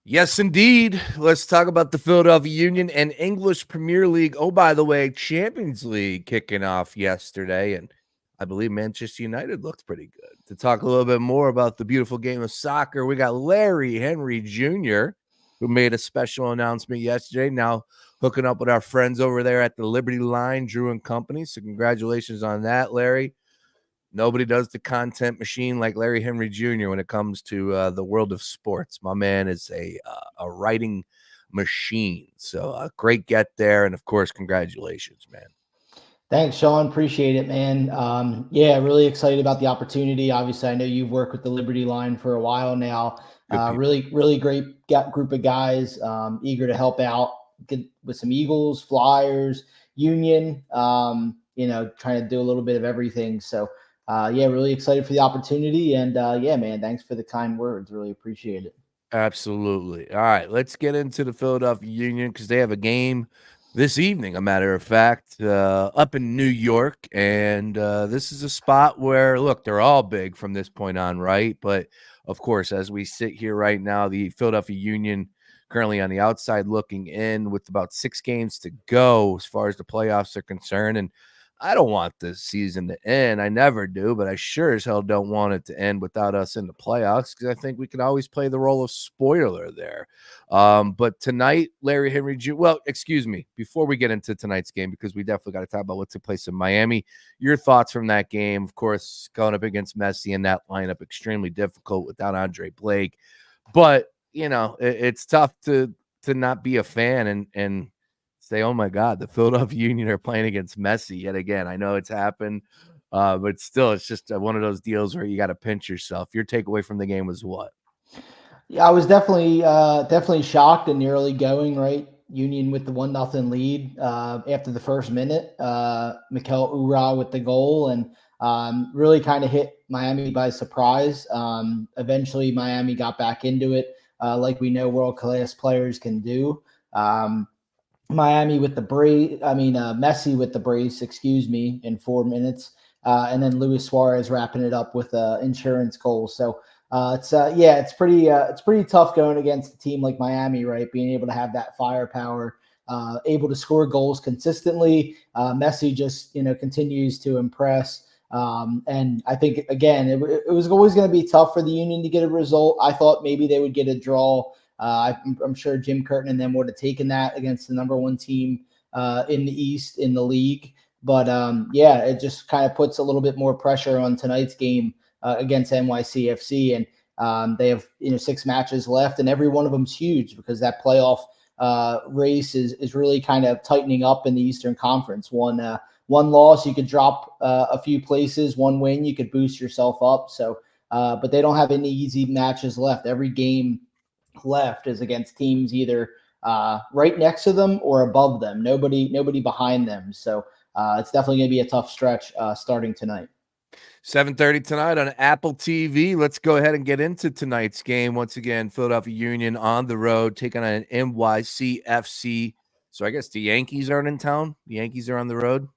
Yes, indeed. Let's talk about the Philadelphia Union and English Premier League. Oh, by the way, Champions League kicking off yesterday, and I believe Manchester United looked pretty good. To talk a little bit more about the beautiful game of soccer, we got Larry Henry Jr., who made a special announcement yesterday. Now hooking up with our friends over there at the Liberty Line, Drew and Company. So congratulations on that, Larry. Nobody does the content machine like Larry Henry Jr. when it comes to the world of sports. My man is a writing machine. So great get there, and of course, congratulations, man. Thanks, Sean. Appreciate it, man. Yeah, really excited about the opportunity. Obviously, I know you've worked with the Liberty Line for a while now. Good people. Really great group of guys, eager to help out with some Eagles, Flyers, Union. Trying to do a little bit of everything. So, yeah, really excited for the opportunity. And yeah, man, thanks for the kind words. Really appreciate it. Absolutely. All right, let's get into the Philadelphia Union because they have a game this evening, a matter of fact, up in New York. And this is a spot where, look, they're all big from this point on, right? But of course, as we sit here right now, the Philadelphia Union currently on the outside looking in with about 6 games to go as far as the playoffs are concerned. And I don't want this season to end. I never do, but I sure as hell don't want it to end without us in the playoffs because I think we can always play the role of spoiler there. But tonight, Larry Henry Jr. Well, excuse me, before we get into tonight's game, because we definitely got to talk about what took place in Miami. Your thoughts from that game, of course, going up against Messi and that lineup, extremely difficult without Andre Blake. But it's tough to not be a fan and say, "Oh my God, the Philadelphia Union are playing against Messi yet again." I know it's happened, but still, it's just one of those deals where you got to pinch yourself. Your takeaway from the game was what? Yeah, I was definitely shocked in the early going, right? Union with the 1-0 lead after the first minute. Mikel Ura with the goal and really kind of hit Miami by surprise. Eventually, Miami got back into it, like we know world class players can do. Um, Miami with the brace, Messi with the brace, excuse me, in 4 minutes. And then Luis Suarez wrapping it up with an insurance goal. So it's pretty tough going against a team like Miami, right? Being able to have that firepower, able to score goals consistently. Messi just continues to impress. And I think again, it was always going to be tough for the Union to get a result. I thought maybe they would get a draw. I'm sure Jim Curtin and them would have taken that against the number one team in the East in the league. But yeah, it just kind of puts a little bit more pressure on tonight's game against NYCFC, and they have 6 matches left, and every one of them's huge because that playoff race is really kind of tightening up in the Eastern Conference. One loss, you could drop a few places. One win, you could boost yourself up. So, but they don't have any easy matches left. Every game left is against teams either right next to them or above them. Nobody behind them. So it's definitely going to be a tough stretch starting tonight. 7:30 tonight on Apple TV. Let's go ahead and get into tonight's game. Once again, Philadelphia Union on the road taking on an NYCFC. So I guess the Yankees aren't in town. The Yankees are on the road.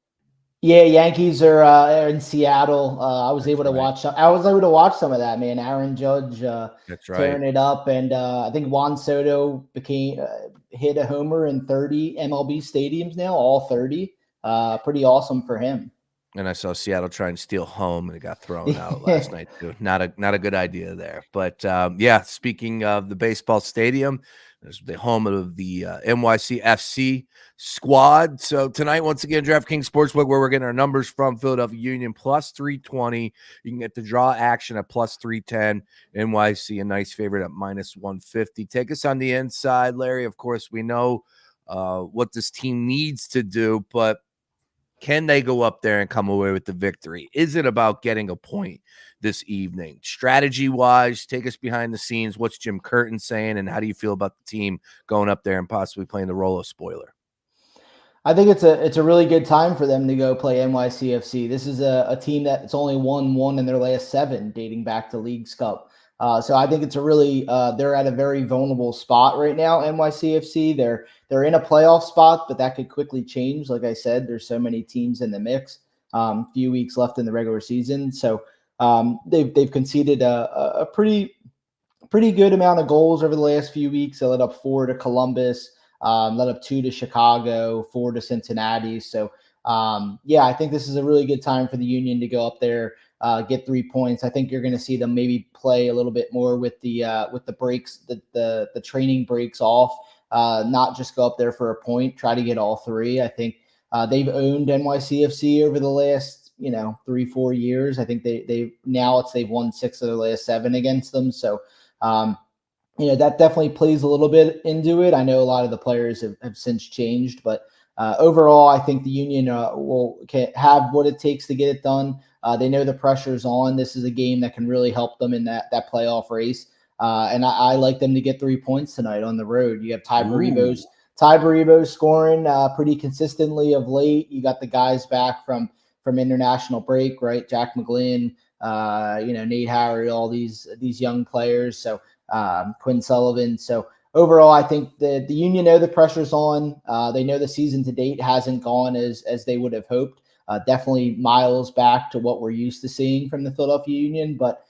Yeah, Yankees are in Seattle. I was That's able to right. watch. I was able to watch some of that, man. Aaron Judge That's right. tearing it up, and I think Juan Soto became hit a homer in 30 MLB stadiums now, all 30. Pretty awesome for him. And I saw Seattle try and steal home, and it got thrown out last night too. Not a good idea there. But yeah, speaking of the baseball stadium, there's the home of the NYCFC squad. So tonight, once again, DraftKings Sportsbook, where we're getting our numbers from, Philadelphia Union plus 320. You can get the draw action at plus 310. NYC, a nice favorite at minus 150. Take us on the inside, Larry. Of course, we know what this team needs to do, but can they go up there and come away with the victory? Is it about getting a point this evening? Strategy wise, take us behind the scenes. What's Jim Curtin saying, and how do you feel about the team going up there and possibly playing the role of spoiler? I think it's a really good time for them to go play NYCFC. This is a team that's only won one in their last 7, dating back to Leagues Cup. So I think it's a really they're at a very vulnerable spot right now. NYCFC they're in a playoff spot, but that could quickly change. Like I said, there's so many teams in the mix. Few weeks left in the regular season, so they've conceded a pretty pretty good amount of goals over the last few weeks. They let up 4 to Columbus, let up 2 to Chicago, 4 to Cincinnati. So, yeah, I think this is a really good time for the Union to go up there, get 3 points. I think you're going to see them maybe play a little bit more with the breaks, the training breaks off, not just go up there for a point, try to get all three. I think they've owned NYCFC over the last 3-4 years. I think they've won 6 of their last 7 against them. So that definitely plays a little bit into it. I know a lot of the players have since changed, but overall, I think the Union will have what it takes to get it done. They know the pressure's on. This is a game that can really help them in that playoff race. And I like them to get 3 points tonight on the road. You have Ty Baribo's scoring pretty consistently of late. You got the guys back from international break, right? Jack McGlynn, Nate Harry, all these young players. So Quinn Sullivan. So overall, I think the Union know the pressure's on. They know the season to date hasn't gone as they would have hoped. Definitely miles back to what we're used to seeing from the Philadelphia Union. But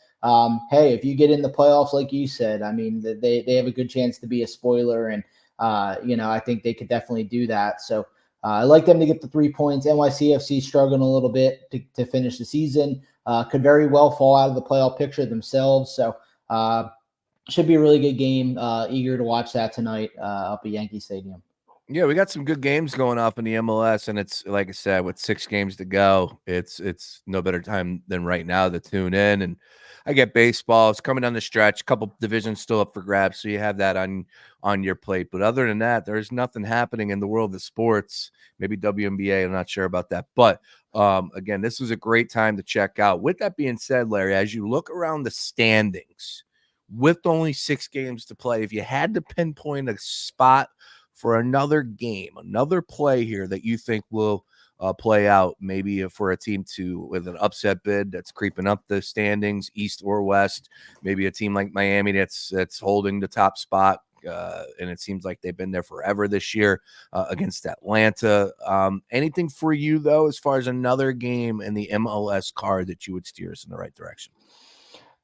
hey, if you get in the playoffs, like you said, I mean, they have a good chance to be a spoiler. And, I think they could definitely do that. So I like them to get the 3 points. NYCFC struggling a little bit to finish the season. Could very well fall out of the playoff picture themselves. So should be a really good game. Eager to watch that tonight up at Yankee Stadium. Yeah, we got some good games going off in the MLS, and it's like I said, with 6 games to go, it's no better time than right now to tune in. And I get baseball; it's coming down the stretch. A couple divisions still up for grabs, so you have that on your plate. But other than that, there's nothing happening in the world of sports. Maybe WNBA, I'm not sure about that. But again, this was a great time to check out. With that being said, Larry, as you look around the standings, with only 6 games to play, if you had to pinpoint a spot for another game, another play here that you think will play out, maybe for a team with an upset bid that's creeping up the standings, east or west, maybe a team like Miami that's holding the top spot, and it seems like they've been there forever this year against Atlanta. Anything for you, though, as far as another game in the MLS card that you would steer us in the right direction?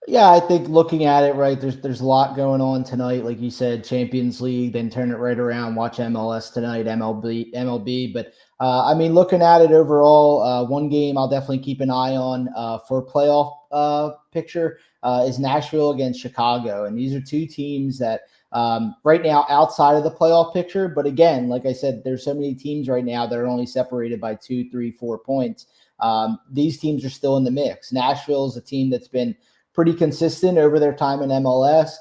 Yeah, I think looking at it, right, there's a lot going on tonight. Like you said, Champions League, then turn it right around, watch MLS tonight, MLB. But I mean, looking at it overall, one game I'll definitely keep an eye on for playoff picture is Nashville against Chicago. And these are two teams that right now outside of the playoff picture. But again, like I said, there's so many teams right now that are only separated by 2, 3, 4 points. These teams are still in the mix. Nashville is a team that's been pretty consistent over their time in MLS.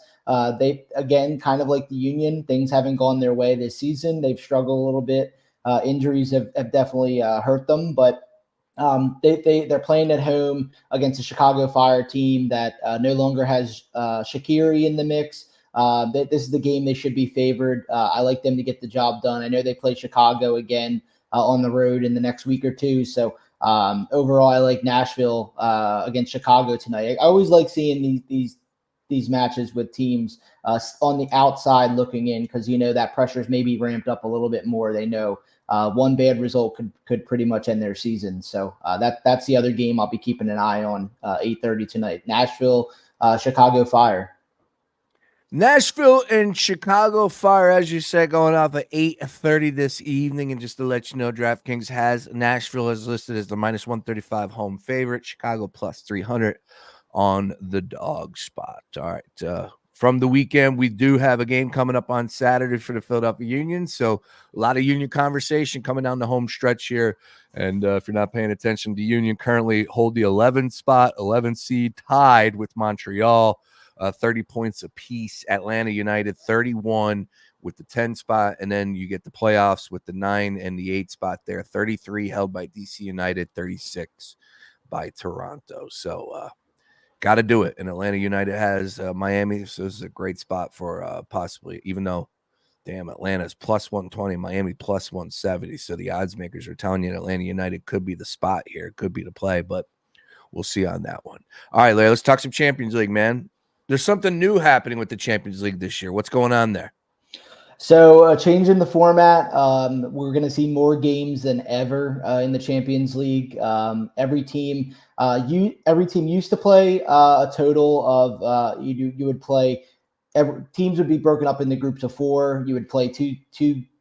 They, again, kind of like the Union, things haven't gone their way this season. They've struggled a little bit. Injuries have definitely hurt them, but they're playing at home against a Chicago Fire team that no longer has Shaqiri in the mix. This is the game they should be favored. I like them to get the job done. I know they play Chicago again on the road in the next week or two, so overall, I like Nashville against Chicago tonight. I always like seeing these matches with teams on the outside looking in, because that pressure's maybe ramped up a little bit more. They know one bad result could pretty much end their season. So that's the other game I'll be keeping an eye on 8:30 tonight. Nashville, Chicago Fire. Nashville and Chicago Fire, as you said, going off at 8:30 this evening. And just to let you know, DraftKings has Nashville as listed as the -135 home favorite, Chicago +300 on the dog spot. All right. From the weekend, we do have a game coming up on Saturday for the Philadelphia Union. So a lot of Union conversation coming down the home stretch here. And if you're not paying attention, the Union currently hold the 11th spot, 11 seed, tied with Montreal. 30 points apiece. Atlanta United 31 with the 10 spot, and then you get the playoffs with the 9 and the 8 spot there. 33 held by DC United, 36 by Toronto. So got to do it. And Atlanta United has Miami, so this is a great spot for possibly, even though, damn, Atlanta's +120, Miami +170. So the odds makers are telling you Atlanta United could be the spot here, could be the play, but we'll see on that one. All right, Larry, let's talk some Champions League, man. There's something new happening with the Champions League this year. What's going on there? So changing the format, we're going to see more games than ever in the Champions League. Every team used to play a total of you would play teams would be broken up into groups of four. You would play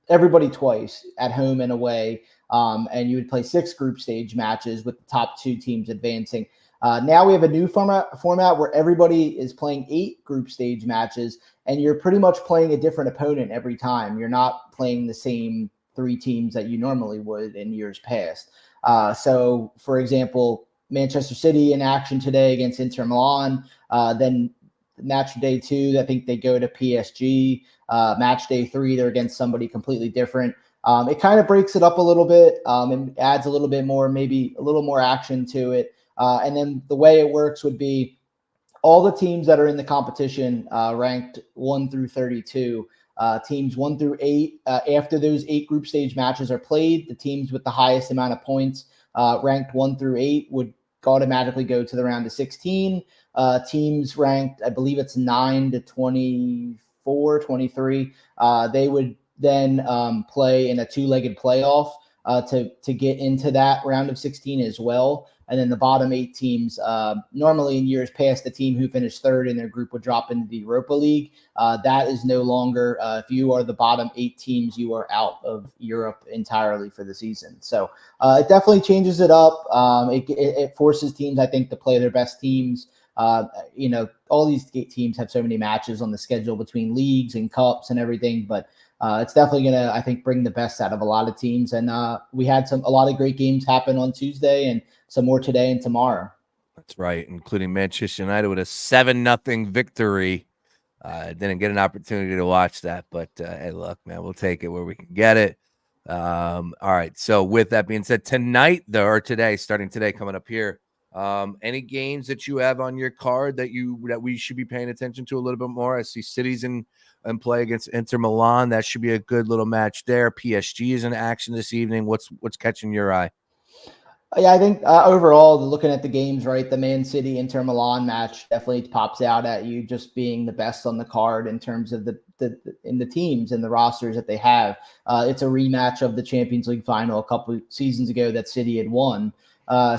everybody twice at home and away, and you would play 6 group stage matches with the top 2 teams advancing. Now we have a new format where everybody is playing 8 group stage matches, and you're pretty much playing a different opponent every time. You're not playing the same 3 teams that you normally would in years past. So, for example, Manchester City in action today against Inter Milan. Then match day 2, I think they go to PSG. Match day 3, they're against somebody completely different. It kind of breaks it up a little bit and adds a little bit more, maybe a little more action to it. And then the way it works would be all the teams that are in the competition ranked 1 through 32. Teams 1 through 8, after those 8 group stage matches are played, the teams with the highest amount of points ranked 1 through 8 would automatically go to the round of 16. Teams ranked, I believe it's 9 to 24, 23, they would then play in a 2-legged playoff to get into that round of 16 as well. And then the bottom 8 teams, normally in years past, the team who finished 3rd in their group would drop into the Europa League. That is no longer, if you are the bottom 8 teams, you are out of Europe entirely for the season. So it definitely changes it up. It forces teams, I think, to play their best teams. All these teams have so many matches on the schedule between leagues and cups and everything, but it's definitely going to, I think, bring the best out of a lot of teams. And we had a lot of great games happen on Tuesday and some more today and tomorrow. That's right, including Manchester United with a 7-0 victory. Didn't get an opportunity to watch that, but hey, look, man, we'll take it where we can get it. All right, so with that being said, starting today, coming up here, any games that you have on your card that we should be paying attention to a little bit more? I see City's in play against Inter Milan. That should be a good little match there. PSG is in action this evening. What's catching your eye? Yeah, I think overall, looking at the games, right, the Man City Inter Milan match definitely pops out at you, just being the best on the card in terms of the teams and the rosters that they have. It's a rematch of the Champions League final a couple seasons ago that City had won.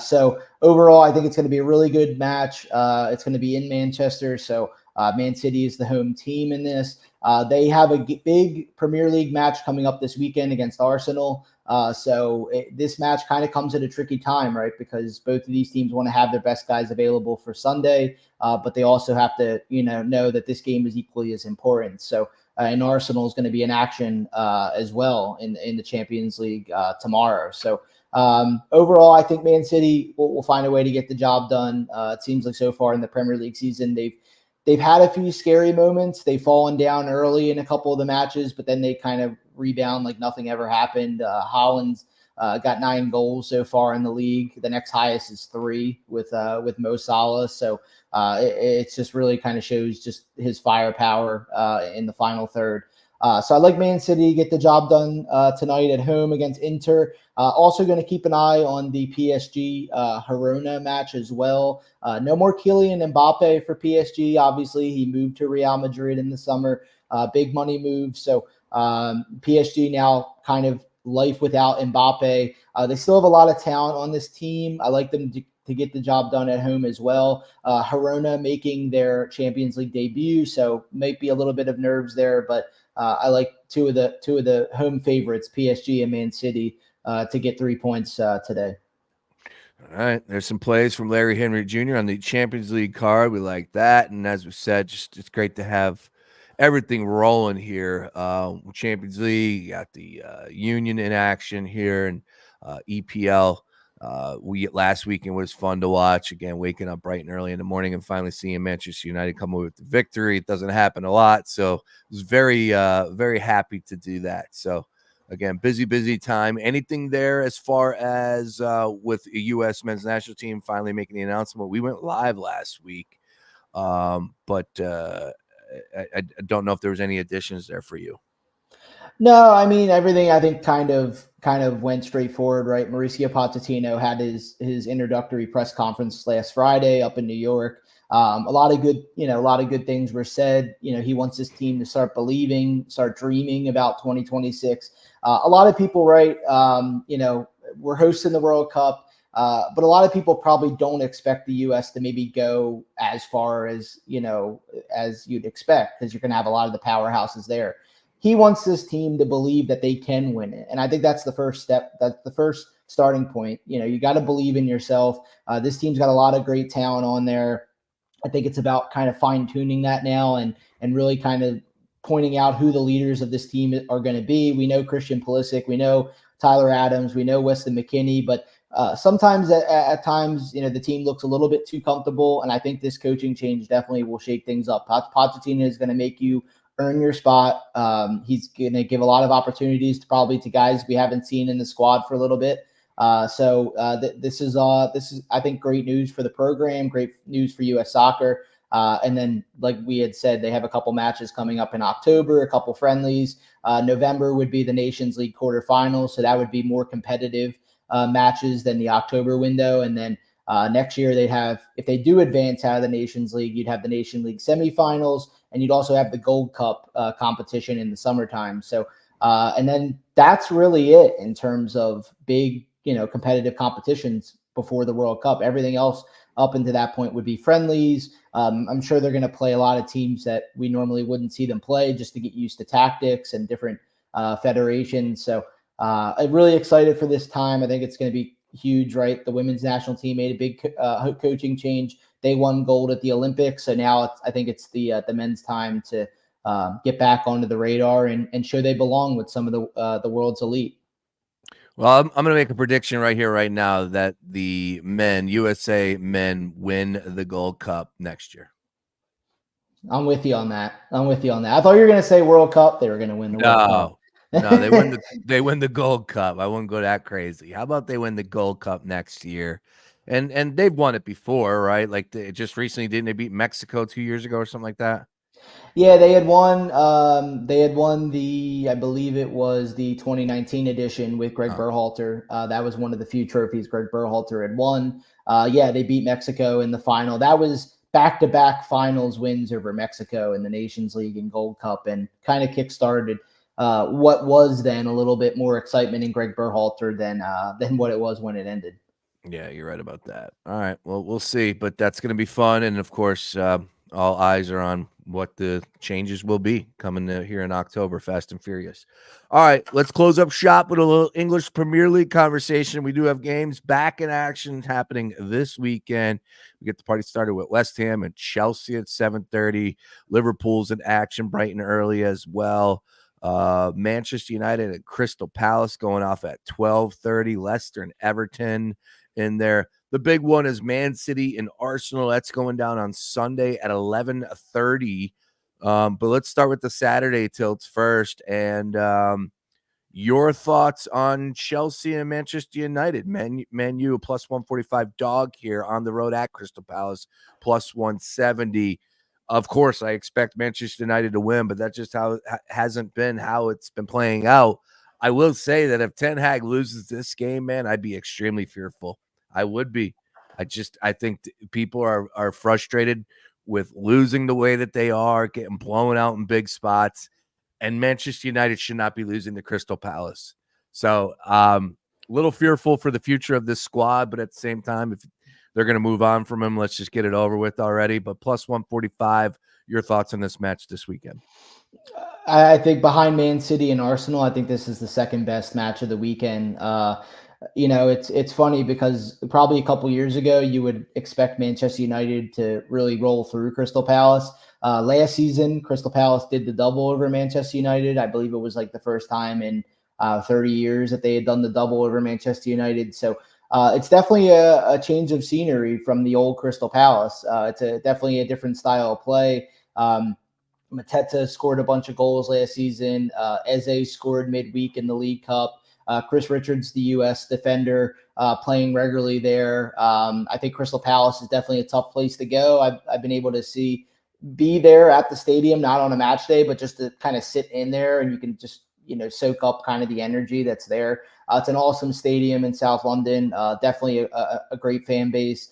So overall, I think it's going to be a really good match. It's going to be in Manchester, so Man City is the home team in this. They have a big Premier League match coming up this weekend against Arsenal. This match kind of comes at a tricky time, right? Because both of these teams want to have their best guys available for Sunday, but they also have to, know that this game is equally as important. So, and Arsenal is going to be in action as well in the Champions League tomorrow. So, overall, I think Man City will find a way to get the job done. It seems like so far in the Premier League season, they've had a few scary moments. They've fallen down early in a couple of the matches, but then they kind of rebound like nothing ever happened. Holland's got 9 goals so far in the league. The next highest is 3 with Mo Salah. So it's just really kind of shows just his firepower in the final third. So I like Man City to get the job done tonight at home against Inter. Also going to keep an eye on the PSG Girona match as well. No more Kylian Mbappe for PSG. Obviously, he moved to Real Madrid in the summer. Big money move. So PSG now kind of life without Mbappe. They still have a lot of talent on this team. I like them to get the job done at home as well. Girona making their Champions League debut, so might be a little bit of nerves there, but I like two of the home favorites, PSG and Man City, to get 3 points today. All right, there's some plays from Larry Henry Jr. on the Champions League card. We like that, and as we said, just it's great to have everything rolling here. Champions League, you got the Union in action here, and EPL. Last weekend was fun to watch. Again, waking up bright and early in the morning and finally seeing Manchester United come away with the victory. It doesn't happen a lot, so I was very, very happy to do that. So, again, busy time. Anything there as far as with the U.S. men's national team finally making the announcement? We went live last week, but I don't know if there was any additions there for you. No, I mean everything. I think kind of went straightforward, right? Mauricio Pochettino had his introductory press conference last Friday up in New York. A lot of good things were said. He wants his team to start believing, start dreaming about 2026. A lot of people, right? We're hosting the World Cup. But a lot of people probably don't expect the U.S. to maybe go as far as, as you'd expect, because you're going to have a lot of the powerhouses there. He wants this team to believe that they can win it. And I think that's the first step. That's the first starting point. You got to believe in yourself. This team's got a lot of great talent on there. I think it's about kind of fine tuning that now and really kind of pointing out who the leaders of this team are going to be. We know Christian Pulisic, we know Tyler Adams, we know Weston McKennie, but sometimes at times, the team looks a little bit too comfortable. And I think this coaching change definitely will shake things up. Pochettino is going to make you earn your spot. He's going to give a lot of opportunities to guys we haven't seen in the squad for a little bit. This is I think great news for the program, great news for U.S. soccer. And then, like we had said, they have a couple matches coming up in October, a couple friendlies. November would be the Nations League quarterfinals, so that would be more competitive matches than the October window. And then next year they'd have, if they do advance out of the Nations League, you'd have the Nation League semifinals, and you'd also have the Gold Cup competition in the summertime. So, and then that's really it in terms of big, competitive competitions before the World Cup. Everything else up until that point would be friendlies. I'm sure they're going to play a lot of teams that we normally wouldn't see them play, just to get used to tactics and different federations. So I'm really excited for this time. I think it's going to be huge, right? The women's national team made a big coaching change. They won gold at the Olympics. So now I think it's the men's time to get back onto the radar and show they belong with some of the world's elite. Well, I'm going to make a prediction right here, right now, that the USA men win the Gold Cup next year. I'm with you on that. I thought you were going to say World Cup. They were going to win the World Cup. No, they win the Gold Cup. I wouldn't go that crazy. How about they win the Gold Cup next year? And they've won it before, right? Like just recently, didn't they beat Mexico 2 years ago or something like that? Yeah, they had won. They had won I believe it was the 2019 edition with Greg Berhalter. That was one of the few trophies Greg Berhalter had won. They beat Mexico in the final. That was back-to-back finals wins over Mexico in the Nations League and Gold Cup, and kind of kickstarted what was then a little bit more excitement in Greg Berhalter than what it was when it ended. Yeah, you're right about that. All right, well, we'll see, but that's going to be fun, and of course, all eyes are on what the changes will be coming here in October, Fast and Furious. All right, let's close up shop with a little English Premier League conversation. We do have games back in action happening this weekend. We get the party started with West Ham and Chelsea at 7:30. Liverpool's in action bright and early as well. Manchester United and Crystal Palace going off at 12:30. Leicester and Everton in there. The big one is Man City and Arsenal. That's going down on Sunday at 11:30. But let's start with the Saturday tilts first. And your thoughts on Chelsea and Manchester United? Man U plus 145 dog here on the road at Crystal Palace plus 170. Of course, I expect Manchester United to win, but that's just how hasn't been how it's been playing out. I will say that if Ten Hag loses this game, man, I'd be extremely fearful. I would be. I think people are frustrated with losing the way that they are, getting blown out in big spots, and Manchester United should not be losing to Crystal Palace. So, a little fearful for the future of this squad, but at the same time, if they're going to move on from him, let's just get it over with already. But plus 145, your thoughts on this match this weekend? I think behind Man City and Arsenal, I think this is the second best match of the weekend. It's funny because probably a couple years ago, you would expect Manchester United to really roll through Crystal Palace. Last season, Crystal Palace did the double over Manchester United. I believe it was like the first time in 30 years that they had done the double over Manchester United. So it's definitely a change of scenery from the old Crystal Palace. It's definitely a different style of play. Mateta scored a bunch of goals last season. Eze scored midweek in the League Cup. Chris Richards, the U.S. defender, playing regularly there. I think Crystal Palace is definitely a tough place to go. I've been able to be there at the stadium, not on a match day, but just to kind of sit in there, and you can just soak up kind of the energy that's there. It's an awesome stadium in South London. Definitely a great fan base.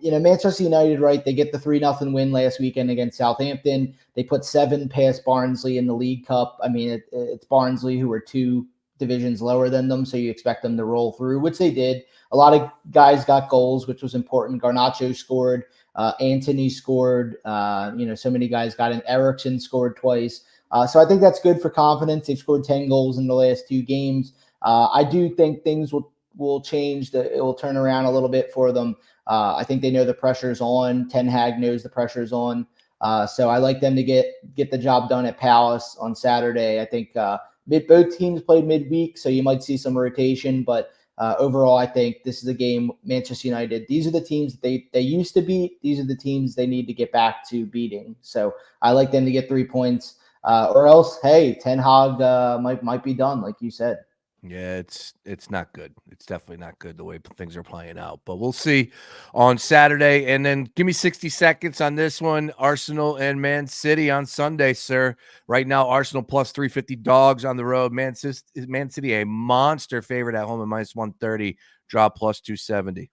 Manchester United, right? They get the 3-0 win last weekend against Southampton. They put 7 past Barnsley in the League Cup. I mean, it's Barnsley who are 2 divisions lower than them, so you expect them to roll through, which they did. A lot of guys got goals, which was important. Garnacho scored. Anthony scored. So many guys got in. Erickson scored twice. So I think that's good for confidence. They've scored 10 goals in the last 2 games. I do think things will change. It will turn around a little bit for them. I think they know the pressure's on. Ten Hag knows the pressure's on. So I like them to get the job done at Palace on Saturday. I think both teams played midweek, so you might see some rotation. But overall, I think this is a game, Manchester United. These are the teams they used to beat. These are the teams they need to get back to beating. So I like them to get 3 points. Or else, hey, Ten Hag might be done, like you said. Yeah, it's not good. It's definitely not good the way things are playing out. But we'll see on Saturday. And then give me 60 seconds on this one. Arsenal and Man City on Sunday, sir. Right now, Arsenal plus 350 dogs on the road. Man City a monster favorite at home at minus 130. Draw plus 270.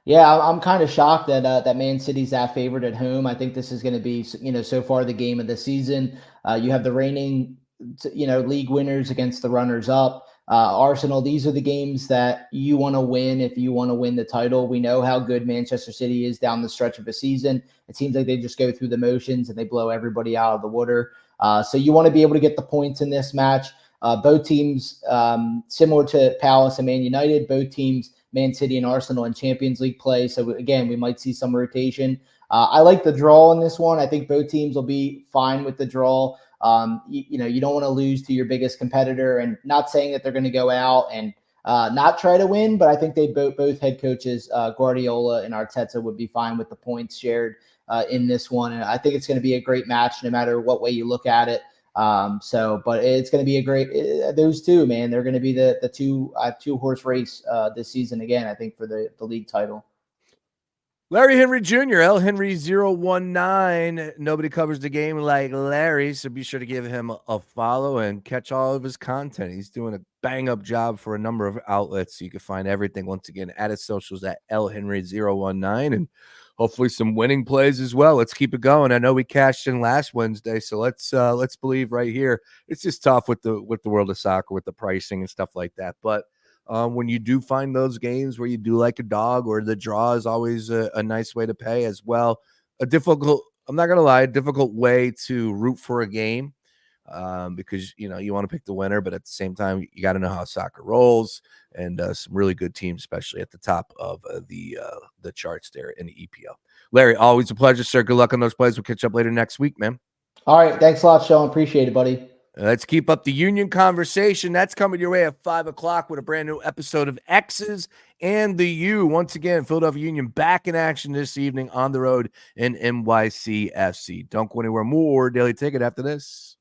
Yeah, I'm kind of shocked that Man City's that favorite at home. I think this is going to be, so far the game of the season. You have the reigning, league winners against the runners up. Arsenal, these are the games that you want to win if you want to win the title. We know how good Manchester City is down the stretch of a season. It seems like they just go through the motions and they blow everybody out of the water. So you want to be able to get the points in this match. Both teams, similar to Palace and Man United, both teams, Man City and Arsenal, in Champions League play. So again, we might see some rotation. I like the draw in this one. I think both teams will be fine with the draw. You don't want to lose to your biggest competitor, and not saying that they're going to go out and not try to win, but I think they both head coaches, Guardiola and Arteta, would be fine with the points shared in this one. And I think it's going to be a great match no matter what way you look at it. But it's going to be a great, those two, man, they're going to be the two horse race this season again, I think, for the league title. Larry Henry Jr., L. Henry 019. Nobody covers the game like Larry, so be sure to give him a follow and catch all of his content. He's doing a bang-up job for a number of outlets, so you can find everything, once again, at his socials at L. Henry 019, and hopefully some winning plays as well. Let's keep it going. I know we cashed in last Wednesday, so let's believe right here. It's just tough with the world of soccer, with the pricing and stuff like that, but when you do find those games where you do like a dog, or the draw is always a nice way to pay as well. I'm not going to lie, a difficult way to root for a game because, you want to pick the winner, but at the same time, you got to know how soccer rolls, and some really good teams, especially at the top of the charts there in the EPL. Larry, always a pleasure, sir. Good luck on those plays. We'll catch up later next week, man. All right. Thanks a lot, Sean. Appreciate it, buddy. Let's keep up the Union conversation. That's coming your way at 5 o'clock with a brand new episode of X's and the U. Once again, Philadelphia Union back in action this evening on the road in NYCFC. Don't go anywhere. More Daily Ticket after this.